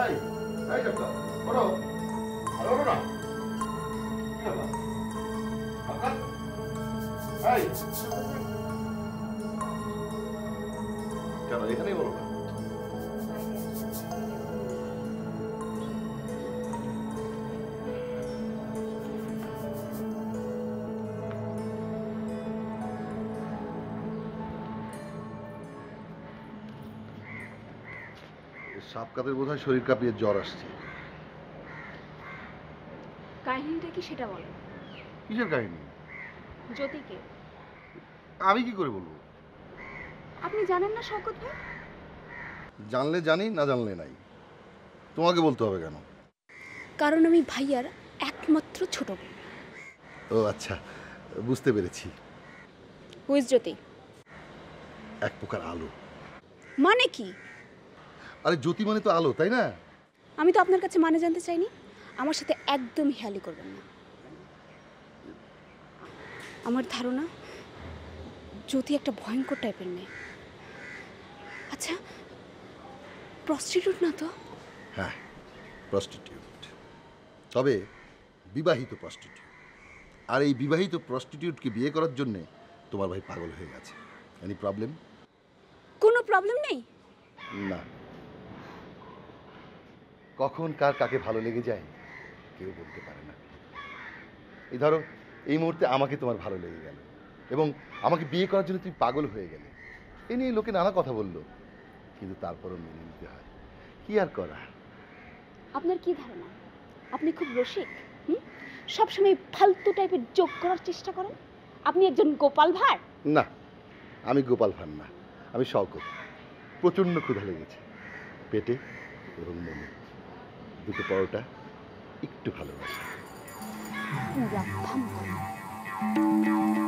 এই এই ডাক্তার বড় আরে বড় না এই কেন এখানেই বলো না সাপ কাতের বোধহয় শরীর কাঁপিয়ে জ্বর আসছে। কাহিনীটা কি সেটা বলো। কিসের কাহিনী? জ্যোতিকে আমি কি করে বলবো? আপনি জানেন না শওকত ভাই? জানলে জানি, না জানলে নাই। তোমাকে বলতে হবে কেন? কারণ আমি ভাইয়ার একমাত্র ছোট বোন। ও আচ্ছা, বুঝতে পেরেছি। হুইজ জ্যোতি? এক প্রকার আলো। মানে কি? আরে জ্যোতি মানে তো আলো, তাই না? আমি তো আপনার কাছে মানে জানতে চাইনি। আমার সাথে একদম হেয়ালি করবেন না। আমার ধারণা জ্যোতি একটা ভয়ঙ্কর টাইপের মেয়ে। আচ্ছা, প্রস্টিটিউট না তো? হ্যাঁ, প্রস্টিটিউট, তবে বিবাহিত প্রস্টিটিউট। আর এই বিবাহিত প্রস্টিটিউটকে বিয়ে করার জন্যে তোমার ভাই পাগল হয়ে গেছে। Any problem? কোনো প্রবলেম নেই। না। কখন কার কাকে ভালো লেগে যায় কেউ বলতে পারে না। এই ধরো, এই মুহূর্তে আমাকে তোমার ভালো লেগে গেল এবং আমাকে বিয়ে করার জন্য তুমি পাগল হয়ে গেলে। এ নিয়ে লোকে নানা কথা বললো, কিন্তু তারপরও মেনে নিতে হয়। কি আর করা। আপনার কি ধারণা আপনি খুব রসিক? সবসময় ফালতু টাইপের যোগ করার চেষ্টা করেন। আপনি একজন গোপাল ভাঁড়? না, আমি গোপাল ভাঁড় না, আমি শওকত। প্রচণ্ড ক্ষুধা লেগেছে পেটে এবং মনে। দুটো পরোটা, একটু ভালোবাসা। পুরা ভাঙা।